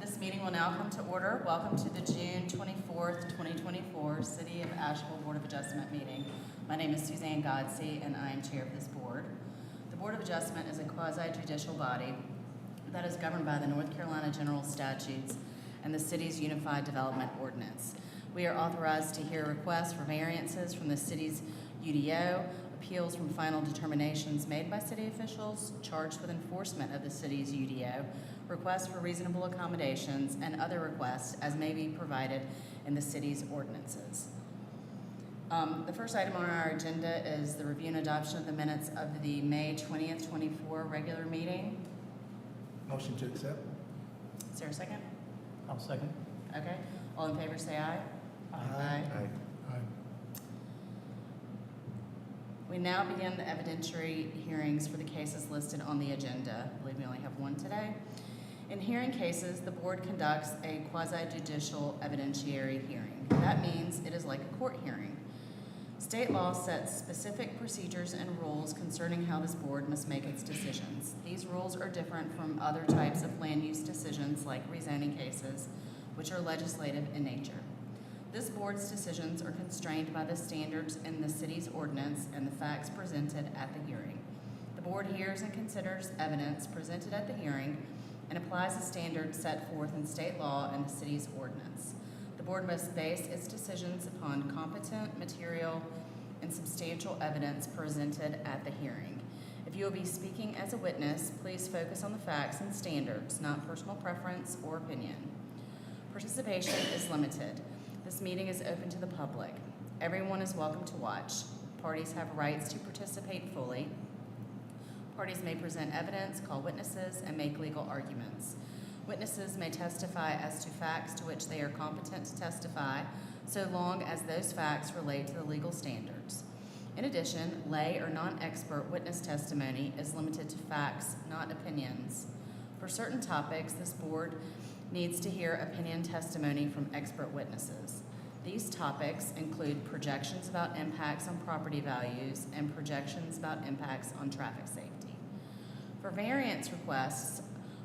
This meeting will now come to order. Welcome to the June 24th, 2024 City of Asheville Board of Adjustment meeting. My name is Suzanne Godsey, and I am chair of this board. The Board of Adjustment is a quasi-judicial body that is governed by the North Carolina General Statutes and the city's Unified Development Ordinance. We are authorized to hear requests for variances from the city's UDO, appeals from final determinations made by city officials charged with enforcement of the city's UDO, requests for reasonable accommodations, and other requests as may be provided in the city's ordinances. The first item on our agenda is the review and adoption of the minutes of the May 20th, 24 regular meeting. Motion to accept. Is there a second? I'll second. Okay. All in favor say aye. Aye. We now begin the evidentiary hearings for the cases listed on the agenda. I believe we only have one today. In hearing cases, the board conducts a quasi-judicial evidentiary hearing. That means it is like a court hearing. State law sets specific procedures and rules concerning how this board must make its decisions. These rules are different from other types of land use decisions like rezoning cases, which are legislative in nature. This board's decisions are constrained by the standards in the city's ordinance and the facts presented at the hearing. The board hears and considers evidence presented at the hearing and applies the standards set forth in state law and the city's ordinance. The board must base its decisions upon competent, material, and substantial evidence presented at the hearing. If you will be speaking as a witness, please focus on the facts and standards, not personal preference or opinion. Participation is limited. This meeting is open to the public. Everyone is welcome to watch. Parties have rights to participate fully. Parties may present evidence, call witnesses, and make legal arguments. Witnesses may testify as to facts to which they are competent to testify, so long as those facts relate to the legal standards. In addition, lay or non-expert witness testimony is limited to facts, not opinions. For certain topics, this board needs to hear opinion testimony from expert witnesses. These topics include projections about impacts on property values and projections about impacts on traffic safety. For variance requests,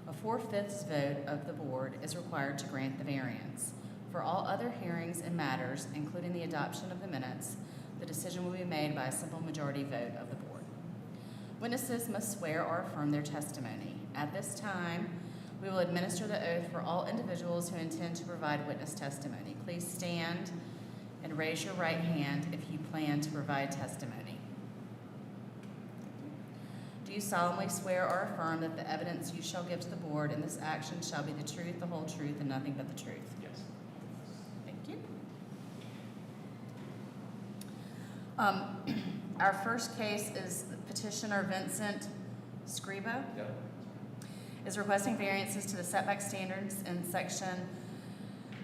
a 4/5 vote of the board is required to grant the variance. For all other hearings and matters, including the adoption of the minutes, the decision will be made by a simple majority vote of the board. Witnesses must swear or affirm their testimony. At this time, we will administer the oath for all individuals who intend to provide witness testimony. Please stand and raise your right hand if you plan to provide testimony. Do you solemnly swear or affirm that the evidence you shall give to the board in this action shall be the truth, the whole truth, and nothing but the truth? Yes. Thank you. Our first case is petitioner Vincent Scriba. Yep. Is requesting variances to the setback standards in section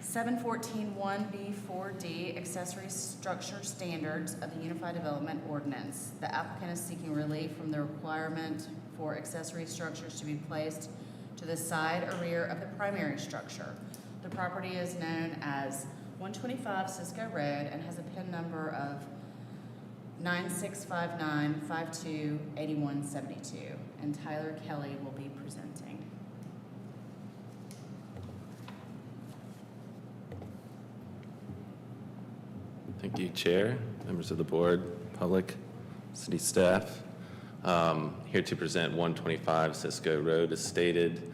714(1)(b)(4)(d) accessory structure standards of the Unified Development Ordinance. The applicant is seeking relief from the requirement for accessory structures to be placed to the side or rear of the primary structure. The property is known as 125 Cisco Road and has a PIN number of 9659528172, and Tyler Kelly will be presenting. Thank you, Chair, members of the board, public, city staff. Here to present 125 Cisco Road as stated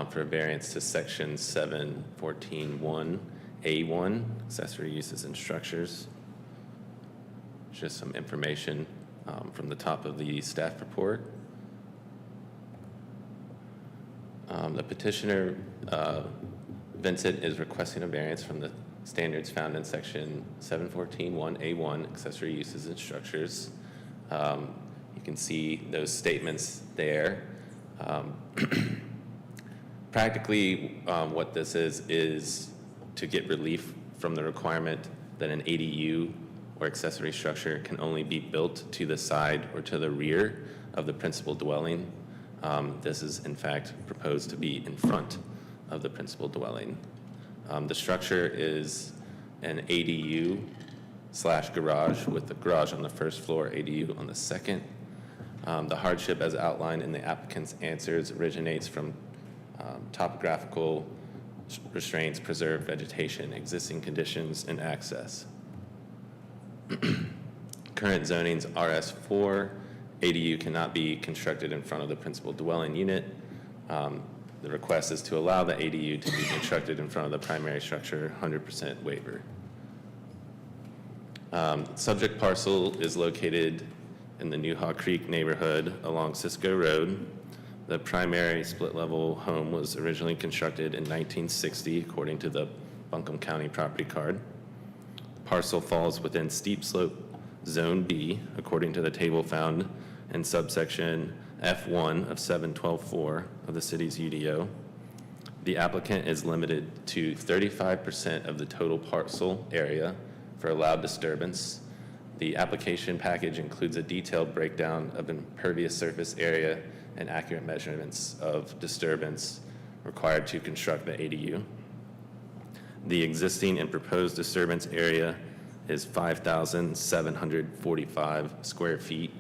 for a variance to section 714(1)(a)(1), accessory uses and structures. Just some information from the top of the staff report. The petitioner, Vincent, is requesting a variance from the standards found in section 714(1)(a)(1), accessory uses and structures. You can see those statements there. Practically, what this is to get relief from the requirement that an ADU or accessory structure can only be built to the side or to the rear of the principal dwelling. This is in fact proposed to be in front of the principal dwelling. The structure is an ADU/garage with the garage on the first floor, ADU on the second. The hardship as outlined in the applicant's answers originates from topographical restraints, preserved vegetation, existing conditions, and access. Current zoning's RS4. ADU cannot be constructed in front of the principal dwelling unit. The request is to allow the ADU to be constructed in front of the primary structure, 100% waiver. Subject parcel is located in the New Haw Creek neighborhood along Cisco Road. The primary split-level home was originally constructed in 1960, according to the Buncombe County property card. The parcel falls within steep slope Zone B, according to the table found in subsection F1 of 712.4 of the city's UDO. The applicant is limited to 35% of the total parcel area for allowed disturbance. The application package includes a detailed breakdown of impervious surface area and accurate measurements of disturbance required to construct the ADU. The existing and proposed disturbance area is 5,745 square feet,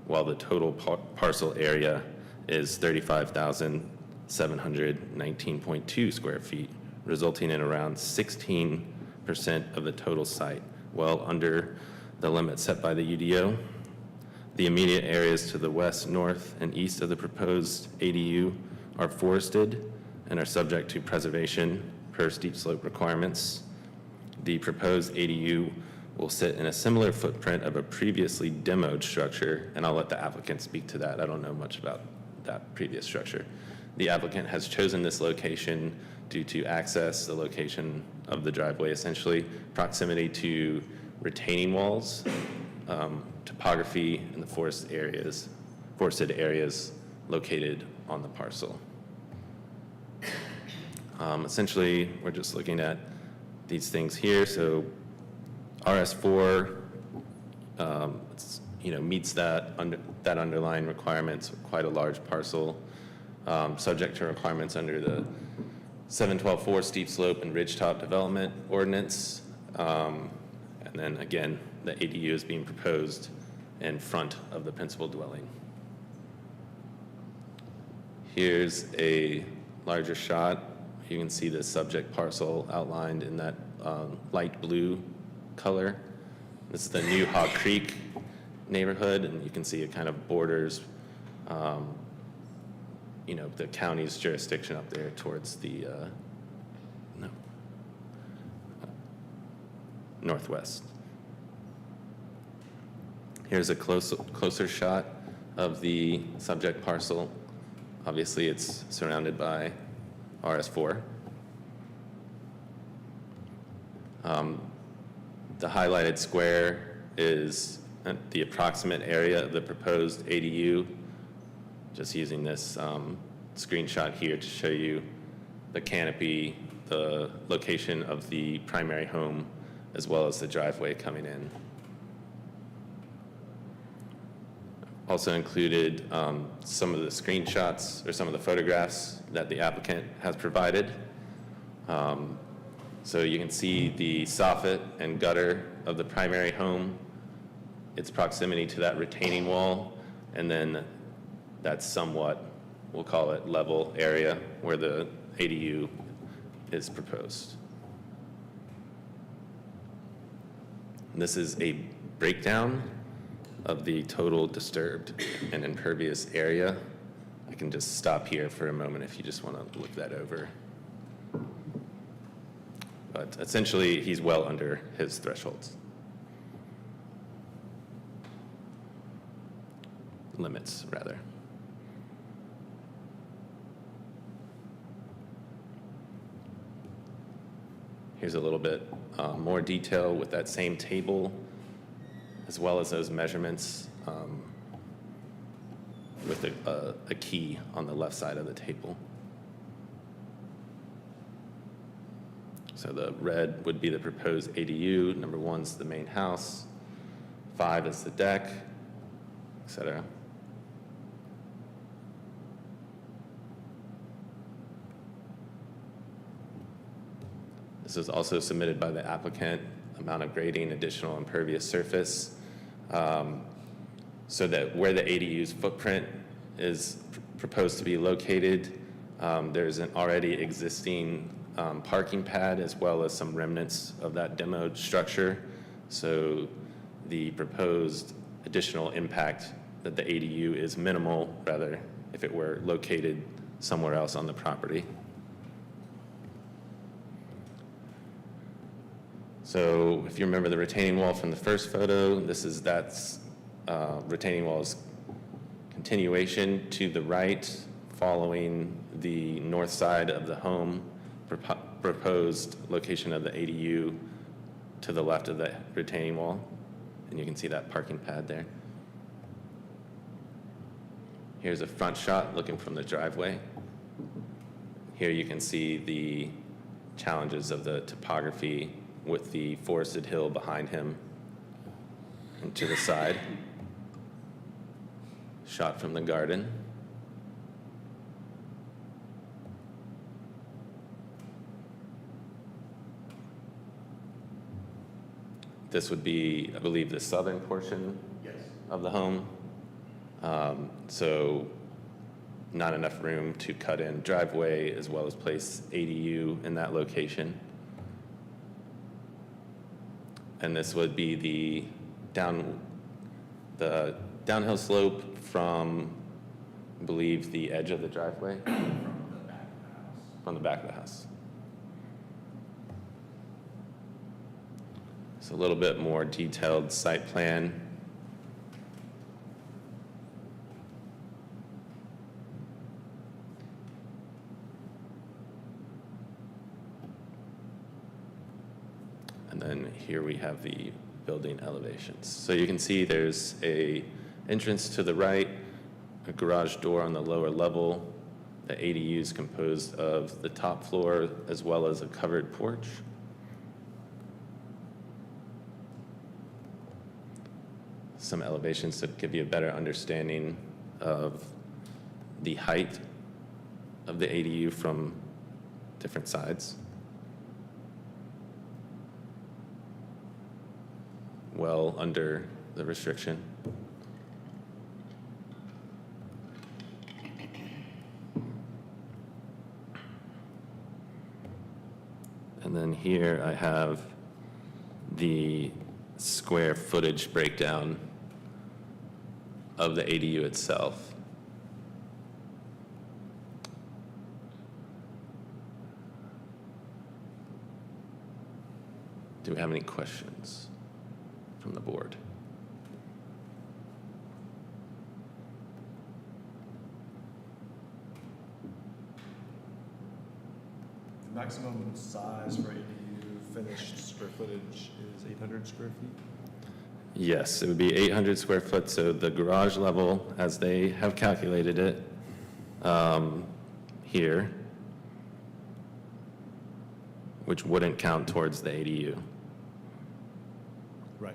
while the total parcel area is 35,719.2 square feet, resulting in around 16% of the total site, well under the limit set by the UDO. The immediate areas to the west, north, and east of the proposed ADU are forested and are subject to preservation per steep slope requirements. The proposed ADU will sit in a similar footprint of a previously demoed structure, and I'll let the applicant speak to that. I don't know much about that previous structure. The applicant has chosen this location due to access, the location of the driveway essentially, proximity to retaining walls, topography, and the forested areas located on the parcel. Essentially, we're just looking at these things here. So RS4, meets that underlying requirements, quite a large parcel, subject to requirements under the 712.4 steep slope and ridgetop development ordinance. And then again, the ADU is being proposed in front of the principal dwelling. Here's a larger shot. You can see the subject parcel outlined in that light blue color. This is the New Haw Creek neighborhood, and you can see it kind of borders, the county's jurisdiction up there towards the northwest. Here's a closer shot of the subject parcel. Obviously, it's surrounded by RS4. The highlighted square is the approximate area of the proposed ADU. Just using this screenshot here to show you the canopy, the location of the primary home, as well as the driveway coming in. Also included some of the screenshots or some of the photographs that the applicant has provided. So you can see the soffit and gutter of the primary home, its proximity to that retaining wall, and then that somewhat, we'll call it level area where the ADU is proposed. And this is a breakdown of the total disturbed and impervious area. I can just stop here for a moment if you just want to look that over. But essentially, he's well under his thresholds. Limits, rather. Here's a little bit more detail with that same table, as well as those measurements with a key on the left side of the table. So the red would be the proposed ADU. Number 1's the main house. 5 is the deck, etc. This is also submitted by the applicant, amount of grading, additional impervious surface, so that where the ADU's footprint is proposed to be located, there's an already existing parking pad as well as some remnants of that demoed structure. So the proposed additional impact that the ADU is minimal, rather, if it were located somewhere else on the property. So if you remember the retaining wall from the first photo, that's retaining wall's continuation to the right following the north side of the home, proposed location of the ADU to the left of the retaining wall. And you can see that parking pad there. Here's a front shot looking from the driveway. Here you can see the challenges of the topography with the forested hill behind him and to the side. Shot from the garden. This would be, I believe, the southern portion of the home. So not enough room to cut in driveway as well as place ADU in that location. And this would be the downhill slope from, I believe, the edge of the driveway? From the back of the house. It's a little bit more detailed site plan. And then here we have the building elevations. So you can see there's a entrance to the right, a garage door on the lower level. The ADU is composed of the top floor as well as a covered porch. Some elevations to give you a better understanding of the height of the ADU from different sides. Well under the restriction. And then here I have the square footage breakdown of the ADU itself. Do we have any questions from the board? The maximum size for ADU finished square footage is 800 square feet? Yes, it would be 800 square foot, so the garage level, as they have calculated it here, which wouldn't count towards the ADU. Right.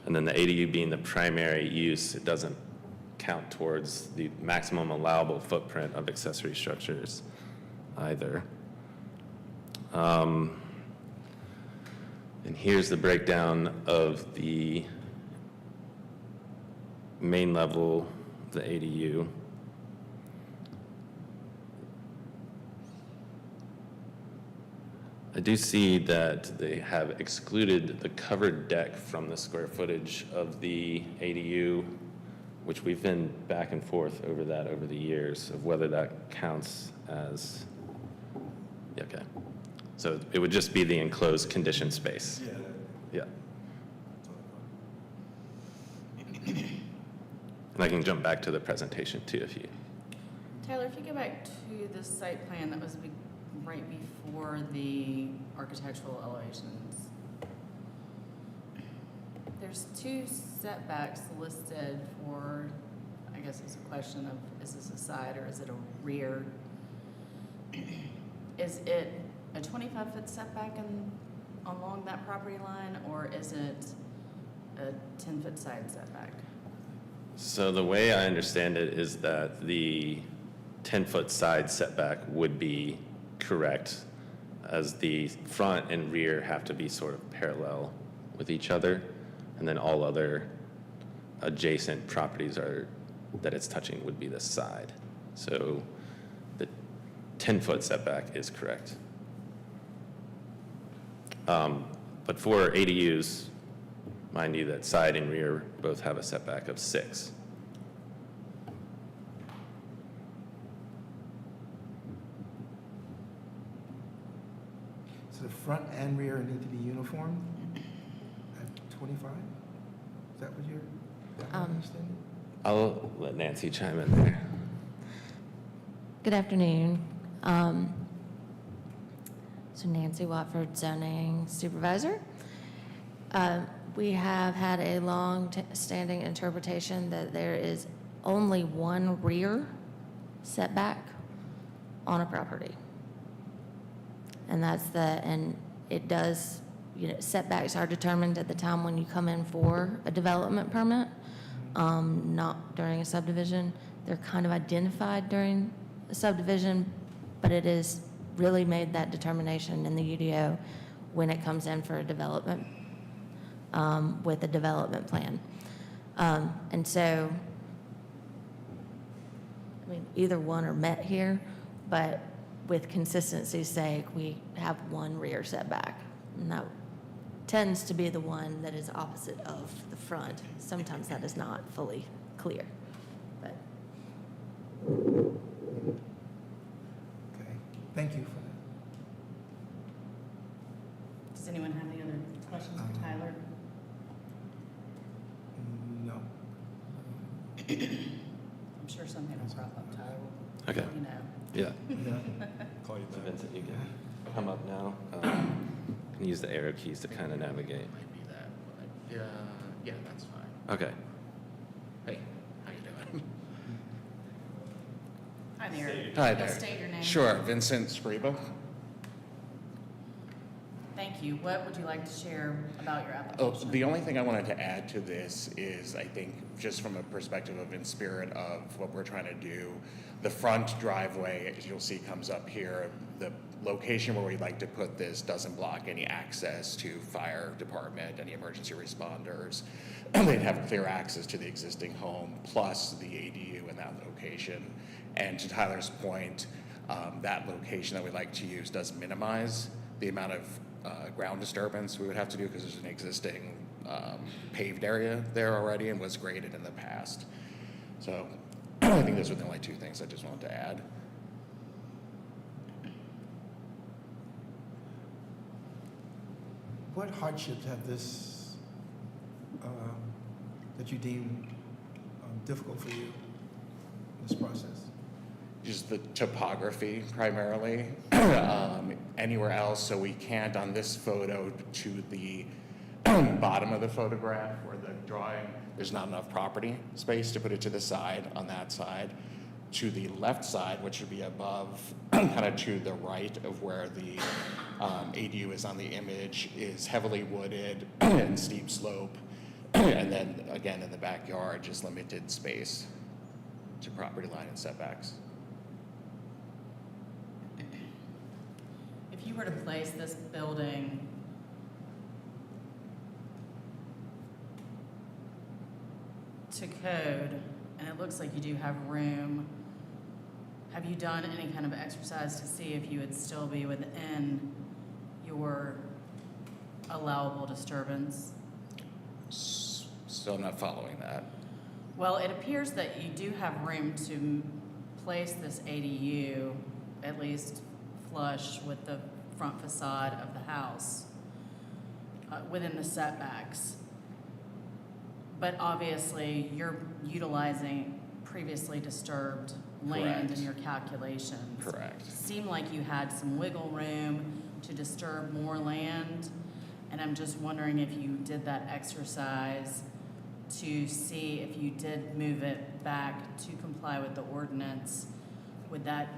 And then the ADU being the primary use, it doesn't count towards the maximum allowable footprint of accessory structures either. And here's the breakdown of the main level, the ADU. I do see that they have excluded the covered deck from the square footage of the ADU, which we've been back and forth over that over the years of whether that counts as, yeah, okay. So it would just be the enclosed conditioned space. Yeah. Yeah. And I can jump back to the presentation too if you. Tyler, if you go back to the site plan that was right before the architectural elevations, there's two setbacks listed for, I guess it's a question of, is this a side or is it a rear? Is it a 25-foot setback along that property line, or is it a 10-foot side setback? So the way I understand it is that the 10-foot side setback would be correct, as the front and rear have to be sort of parallel with each other, and then all other adjacent properties that it's touching would be the side. So 10-foot setback is correct. But for ADUs, mind you that side and rear both have a setback of 6. So the front and rear need to be uniform at 25? Is that what you're, is that my understanding? I'll let Nancy chime in there. Good afternoon. So Nancy Watford, zoning supervisor. We have had a long-standing interpretation that there is only one rear setback on a property. And and it does, setbacks are determined at the time when you come in for a development permit, not during a subdivision. They're kind of identified during a subdivision, but it is really made that determination in the UDO when it comes in for a development, with a development plan. And so, I mean, either one are met here, but with consistency's sake, we have one rear setback. And that tends to be the one that is opposite of the front. Sometimes that is not fully clear, but. Okay, thank you for that. Does anyone have any other questions for Tyler? No. I'm sure something will crop up, Tyler. Okay. You know. Yeah. Yeah. Call you So back. Vincent, you can come up now. And use the arrow keys to kind of navigate. Might be that, but, yeah, that's fine. Okay. Hey, how you doing? Hi there. Hi You'll there. state your name. Sure, Vincent Scriba. Thank you. What would you like to share about your Oh, application? the only thing I wanted to add to this is, I think, just from a perspective of in spirit of what we're trying to do, the front driveway, as you'll see, comes up here. The location where we'd like to put this doesn't block any access to fire department, any emergency responders. They'd have clear access to the existing home, plus the ADU in that location. And to Tyler's point, that location that we like to use does minimize the amount of ground disturbance we would have to do because there's an existing paved area there already and was graded in the past. So I think those were the only two things I just wanted to add. What hardships have this, that you deem difficult for you in this process? Just the topography primarily. Anywhere else, so we can't on this photo to the bottom of the photograph or the drawing, there's not enough property space to put it to the side on that side. To the left side, which would be above, kind of to the right of where the ADU is on the image, is heavily wooded and steep slope. And then again, in the backyard, just limited space to property line and setbacks. If you were to place this building to code, and it looks like you do have room, have you done any kind of exercise to see if you would still be within your allowable disturbance? Still not following that. Well, it appears that you do have room to place this ADU at least flush with the front facade of the house within the setbacks. But obviously, you're utilizing previously disturbed land Correct. in your calculations. Correct. Seemed like you had some wiggle room to disturb more land, and I'm just wondering if you did that exercise to see if you did move it back to comply with the ordinance, would that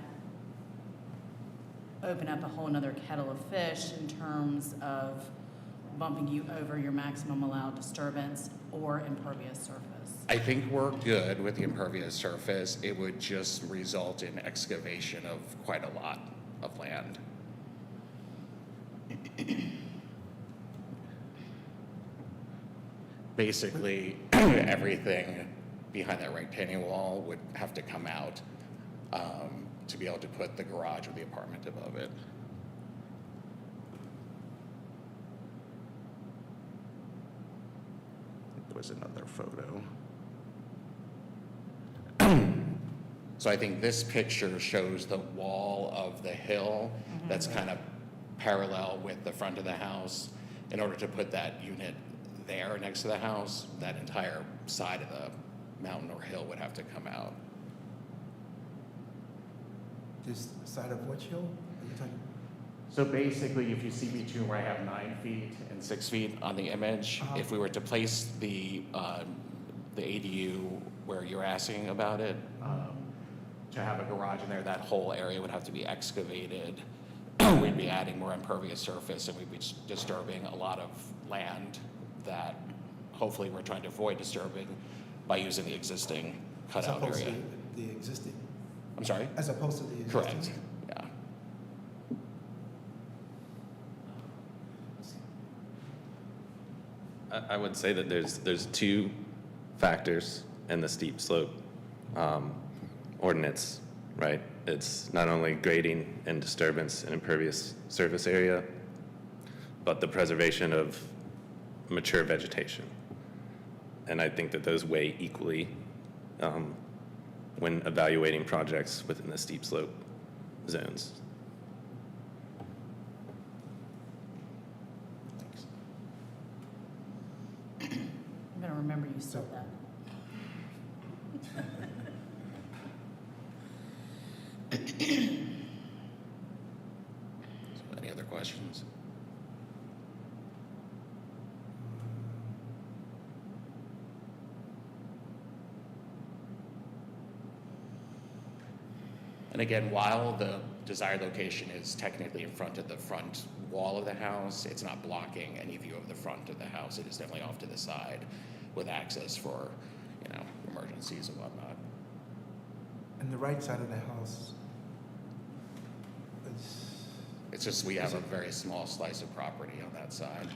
open up a whole nother kettle of fish in terms of bumping you over your maximum allowed disturbance or impervious surface? I think we're good with the impervious surface. It would just result in excavation of quite a lot of land. Basically, everything behind that retaining wall would have to come out. to be able to put the garage or the apartment above it. There was another photo. So I think this picture shows the wall of the hill that's kind of parallel with the front of the house. In order to put that unit there next to the house, that entire side of the mountain or hill would have to come out. This side of which hill are you talking? So basically, if you see between where I have 9 feet and 6 feet on the image, if we were to place the ADU where you're asking about it, to have a garage in there, that whole area would have to be excavated. We'd be adding more impervious surface, and we'd be disturbing a lot of land that hopefully we're trying to avoid disturbing by using the existing cutout As opposed area. to the existing, I'm sorry? as opposed to the existing? Correct, yeah. I would say that there's two factors in the steep slope ordinance, right? It's not only grading and disturbance and impervious surface area, but the preservation of mature vegetation. And I think that those weigh equally when evaluating projects within the steep slope zones. Thanks. I'm gonna remember you said that. So any other questions? And again, while the desired location is technically in front of the front wall of the house, it's not blocking any view of the front of the house. It is definitely off to the side with access for, you know, emergencies and whatnot. And the right side of the house, It's just we have a very small slice of property on that side.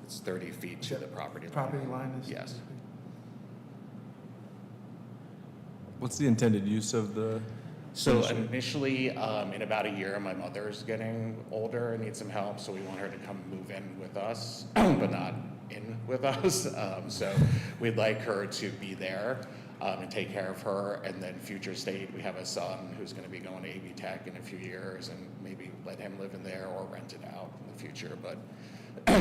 It's 30 feet to the property line. property line is? Yes. What's the intended use of the? So initially, in about a year, my mother's getting older and needs some help, so we want her to come move in with us, but not in with us. So we'd like her to be there and take care of her. And then future state, we have a son who's going to be going to AB Tech in a few years, and maybe let him live in there or rent it out in the future. But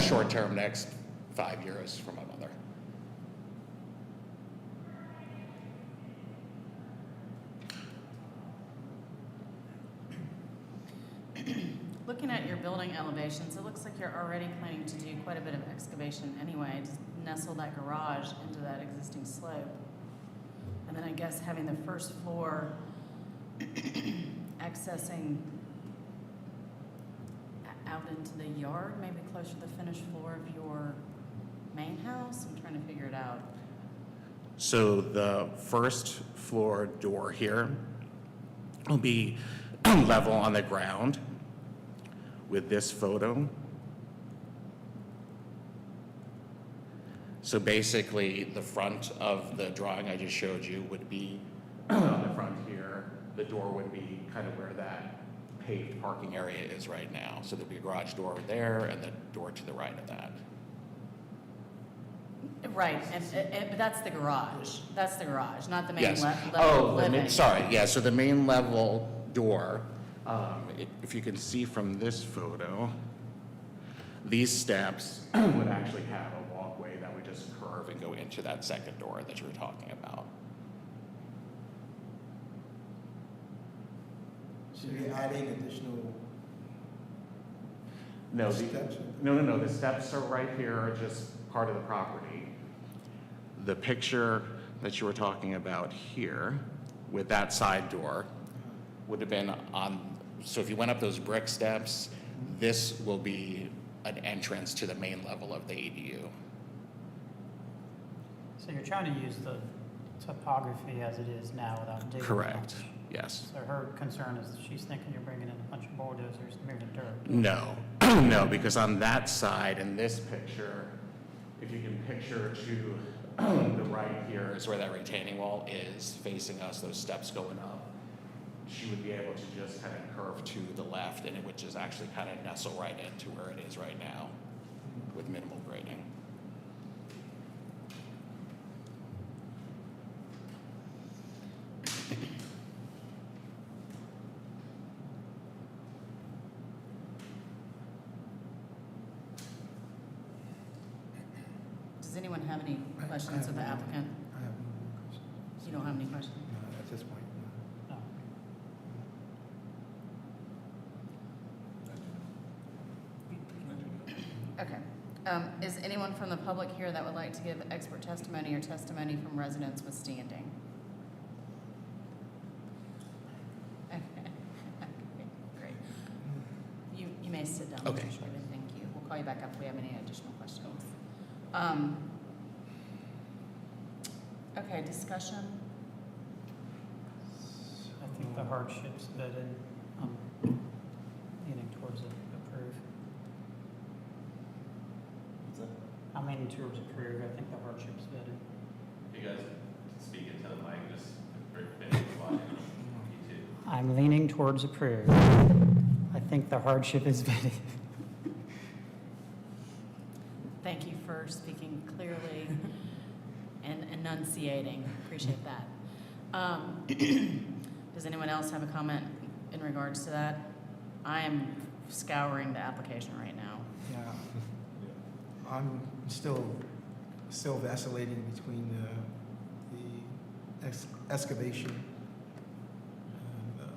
short term, next 5 years for my mother. Looking at your building elevations, it looks like you're already planning to do quite a bit of excavation anyway, to nestle that garage into that existing slope. And then I guess having the first floor accessing out into the yard, maybe closer to the finished floor of your main house? I'm trying to figure it out. So the first floor door here will be level on the ground with this photo. So basically, the front of the drawing I just showed you would be on the front here. The door would be kind of where that paved parking area is right now. So there'd be a garage door there and the door to the right of that. Right, but that's the garage. That's the garage, not the main Yes. level Oh, of the living. main, sorry, yeah, so the main level door, if you can see from this photo, these steps would actually have a walkway that would just curve and go into that second door that you were talking about. So you're adding additional No, steps? no, the steps are right here, are just part of the property. The picture that you were talking about here, with that side door, would have been on, so if you went up those brick steps, this will be an entrance to the main level of the ADU. So you're trying to use the topography as it is now without digging. Correct, much. yes. So her concern is she's thinking you're bringing in a bunch of bulldozers and moving dirt. No, no, because on that side in this picture, if you can picture to the right here is where that retaining wall is facing us, those steps going up. She would be able to just kind of curve to the left, and it would just actually kind of nestle right into where it is right now with minimal grading. Does anyone have any I questions of the have applicant? I have no more questions. You don't have any questions? No, at this point, no. No. Okay. Is anyone from the public here that would like to give expert testimony or testimony from residents withstanding? Okay. Great. You may sit down. Okay. Mr. Schraven. Thank you. We'll call you back up if we have any additional questions. Okay, discussion. I think the hardships vetted, leaning towards approve. I'm leaning towards approve. I think the hardships vetted. You guys speak into the mic, just for anyone watching, you too. I'm leaning towards approve. I think the hardship is vetted. Thank you for speaking clearly and enunciating. Appreciate that. Does anyone else have a comment in regards to that? I am scouring the application right now. Yeah. I'm still vacillating between the excavation and,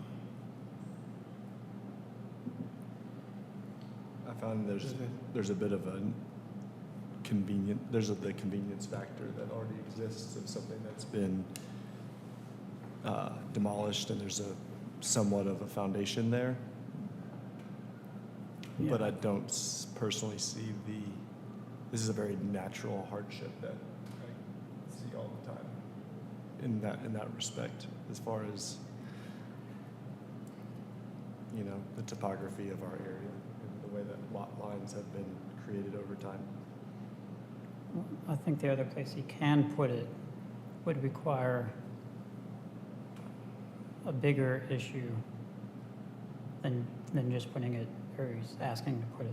I found there's a bit of a the convenience factor that already exists of something that's been demolished, and there's a somewhat of a foundation there. But I don't personally see this is a very natural hardship that I see all the time in that respect, as far as, you know, the topography of our area and the way that lot lines have been created over time. I think the other place he can put it would require a bigger issue than just putting it where he's asking to put it.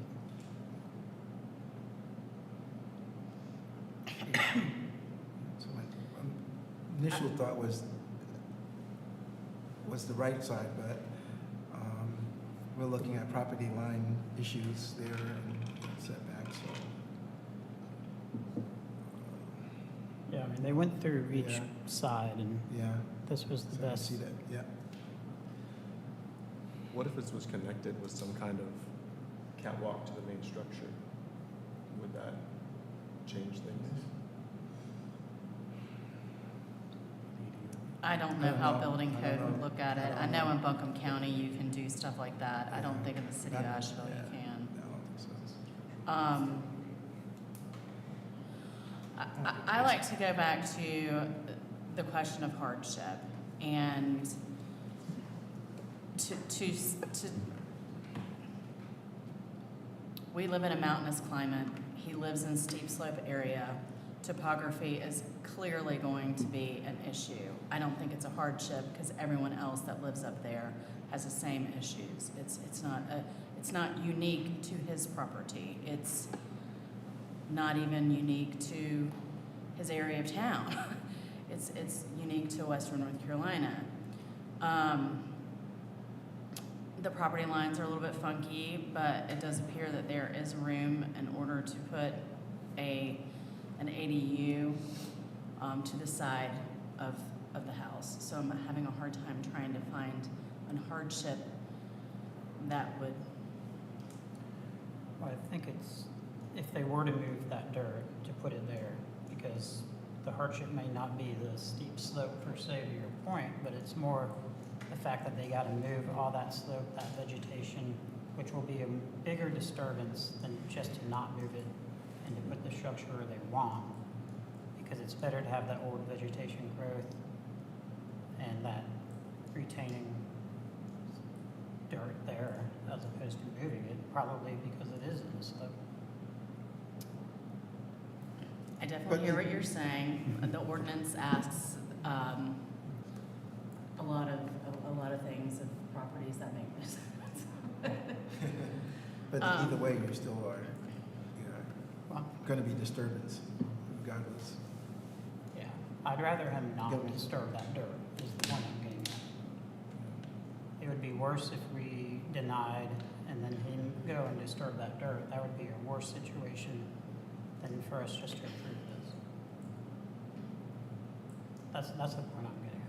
so my initial thought was the right side, but we're looking at property line issues there and setbacks, so. Yeah, I mean, they went through each Yeah. side, and Yeah. this was the So I best. see that, yeah. What if this was connected with some kind of catwalk to the main structure? Would that change things? I don't know I don't how know. building I don't code would know. look at I it. don't I know know. in Buncombe County you can do stuff like that. I don't Yeah. think in the city of Not- Asheville you yeah. can. No, I don't think so. I like to go back to the question of hardship and to we live in a mountainous climate. He lives in a steep slope area. Topography is clearly going to be an issue. I don't think it's a hardship because everyone else that lives up there has the same issues. It's not unique to his property. It's not even unique to his area of town. It's unique to Western North Carolina. The property lines are a little bit funky, but it does appear that there is room in order to put an ADU to the side of the house. So I'm having a hard time trying to find a hardship that would. Well, I think it's, if they were to move that dirt, to put it there, because the hardship may not be the steep slope per se to your point, but it's more the fact that they gotta move all that slope, that vegetation, which will be a bigger disturbance than just to not move it and to put the structure where they want. Because it's better to have that old vegetation growth and that retaining dirt there as opposed to moving it, probably because it is in the slope. I definitely But hear you- what you're saying. The ordinance asks a lot of things of properties that make no sense. But either way, you still are, Well, gonna be disturbance regardless. yeah, I'd rather him not Go. disturb that dirt, is the point I'm getting at. It would be worse if we denied and then him go and disturb that dirt. That would be a worse situation than for us just to approve this. That's the point I'm getting at.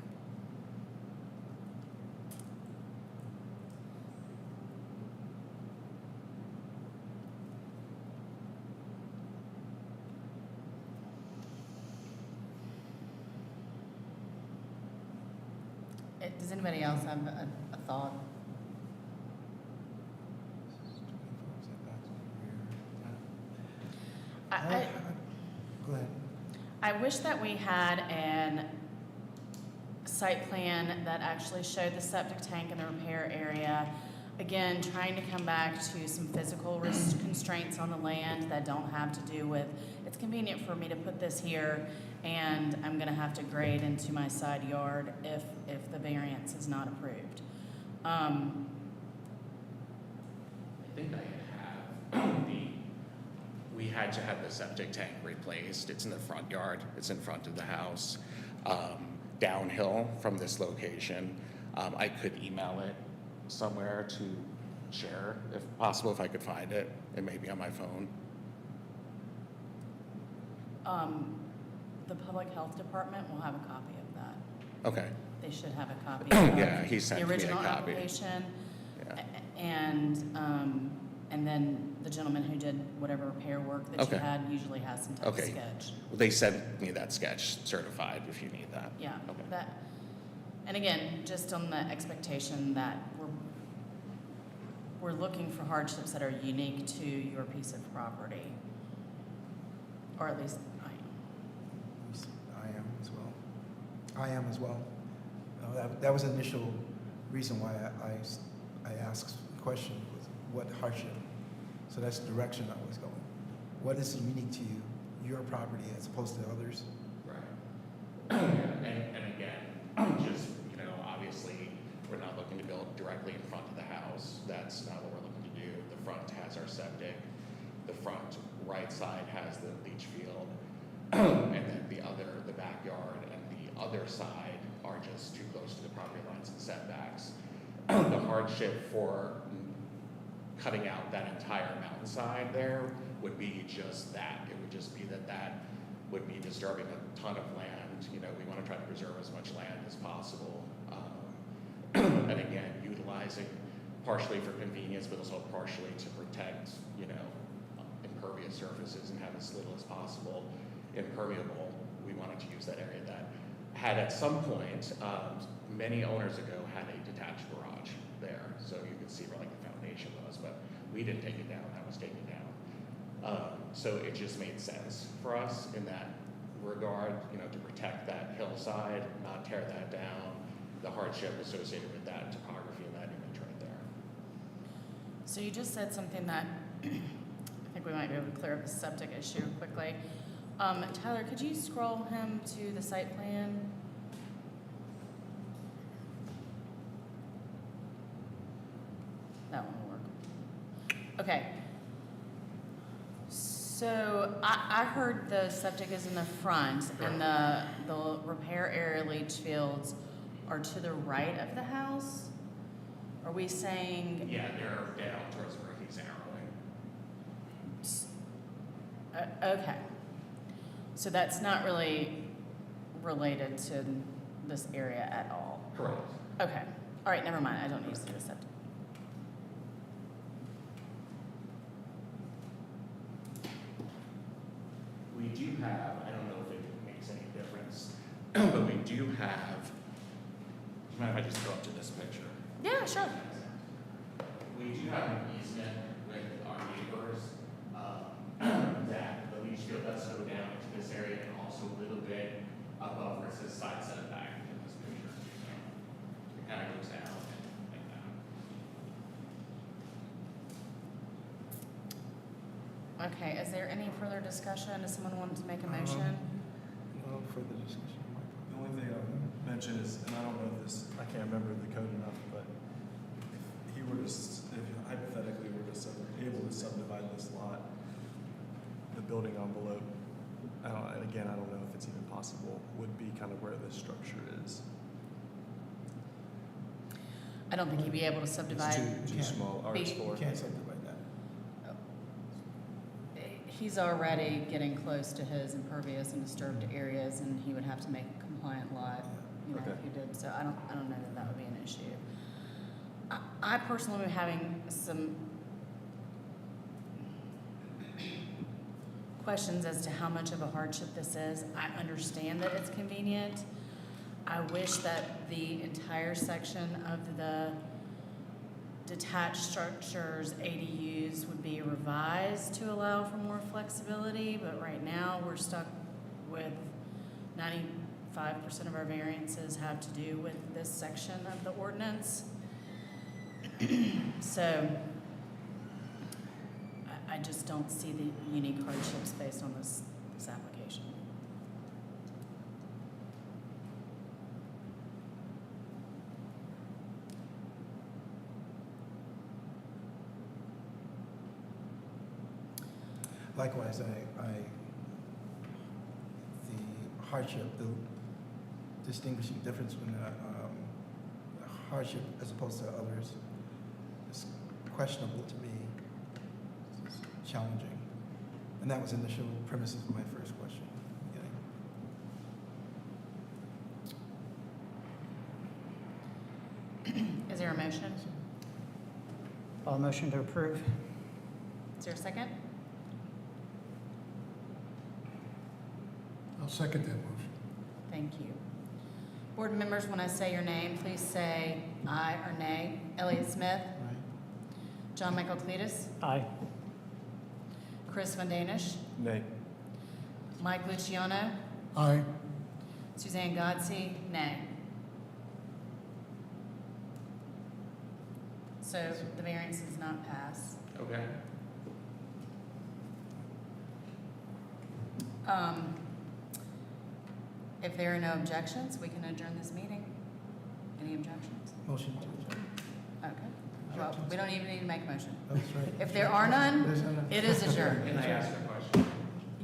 Does anybody else have a thought? I Go ahead. I wish that we had an site plan that actually showed the septic tank and the repair area. Again, trying to come back to some physical constraints on the land that don't have to do with, it's convenient for me to put this here and I'm gonna have to grade into my side yard if the variance is not approved. I think I have we had to have the septic tank replaced. It's in the front yard. It's in front of the house, downhill from this location. I could email it somewhere to share, if possible, if I could find it. It may be on my phone. The public health department will have a copy of that. Okay. They should have a copy of Yeah, he sent the me a original copy. application. Yeah. And then the gentleman who did whatever repair work that you Okay. had usually has some type of Okay. sketch. Well, they sent me that sketch certified if you need that. Yeah, Okay. that, and again, just on the expectation that we're looking for hardships that are unique to your piece of property. Or at least I am. I am as well. I am as well. That was the initial reason why I asked the question, was what hardship? So that's the direction I was going. What is unique to you, your property, as opposed to others? Right. And again, just, obviously, we're not looking to build directly in front of the house. That's not what we're looking to do. The front has our septic. The front right side has the leach field. And then the backyard and the other side are just too close to the property lines and setbacks. The hardship for cutting out that entire mountainside there would be just that. It would just be that would be disturbing a ton of land. We want to try to preserve as much land as possible. And again, utilizing partially for convenience, but also partially to protect, impervious surfaces and have as little as possible impermeable. We wanted to use that area that had at some point, many owners ago, had a detached garage there. So you could see where like the foundation was, but we didn't take it down, that was taken down. So it just made sense for us in that regard, to protect that hillside, not tear that down, the hardship associated with that topography and that image right there. So you just said something that I think we might be able to clear up the septic issue quickly. Tyler, could you scroll him to the site plan? That one will work. Okay. So I heard the septic is in the front and the repair area leach fields are to the right of the house? Are we saying? Yeah, they're down towards where he's arrowing. Okay. So that's not really related to this area at all? Correct. Okay. All right, never mind. I don't need to see the septic. We do have, I don't know if it makes any difference, but we do have, do you mind if I just go up to this picture? Yeah, sure. We do have an easement with our neighbors, that the leach field does go down into this area and also a little bit above where it says side setback in this picture. So it kind of goes down like that. Okay, is there any further discussion? Does someone want to make a motion? No further discussion. The only thing I would mention is, and I don't know if this, I can't remember the code enough, but if he were to, if hypothetically were to able to subdivide this lot, the building envelope, and again, I don't know if it's even possible, would be kind of where this structure is. I don't think he'd be able to subdivide. It's too small, Be- RS4. You can't subdivide that. He's already getting close to his impervious and disturbed areas, and he would have to make a compliant lot, you know, Okay. if he did, so I don't know that that would be an issue. I personally am having some questions as to how much of a hardship this is. I understand that it's convenient. I wish that the entire section of the detached structures, ADUs, would be revised to allow for more flexibility, but right now, we're stuck with 95% of our variances have to do with this section of the ordinance. So, I just don't see the unique hardships based on this application. Likewise, the hardship, the distinguishing difference between the hardship as opposed to others is questionable to me. It's challenging. And that was initial premises of my first question. Is there a motion? I'll motion to approve. Is there a second? I'll second that motion. Thank you. Board members, when I say your name, please say aye or nay. Elliot Smith, Right? John Michael Cletus, Aye. Chris Van Danish, Nay. Mike Luciano, Aye. Suzanne Godsey, nay. So the variance does not pass. Okay. If there are no objections, we can adjourn this meeting. Any objections? Motion to adjourn. Okay. Well, we don't even need to make a motion. That's right. If there are none, There's none. it is adjourned. Can I ask a question?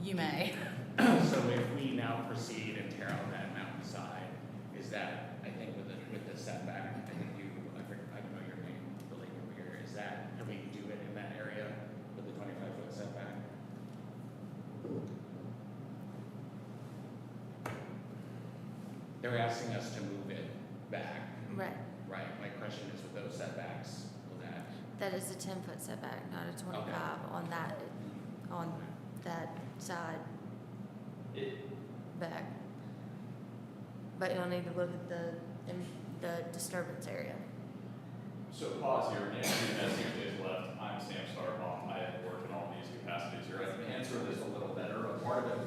You may. So if we now proceed and tear out that mountainside, is that, I think with the setback, I think I know your name, the lady over here, is that, can we do it in that area with the 25-foot setback? They're asking us to move it back. Right. Right, my question is with those setbacks, will that, That is a 10-foot setback, not a 25 on that side back. But you'll need to look at the disturbance area. So pause here, and as you days left, I'm Sam Starbaum. I have worked in all these capacities here. I can answer this a little better. A part of it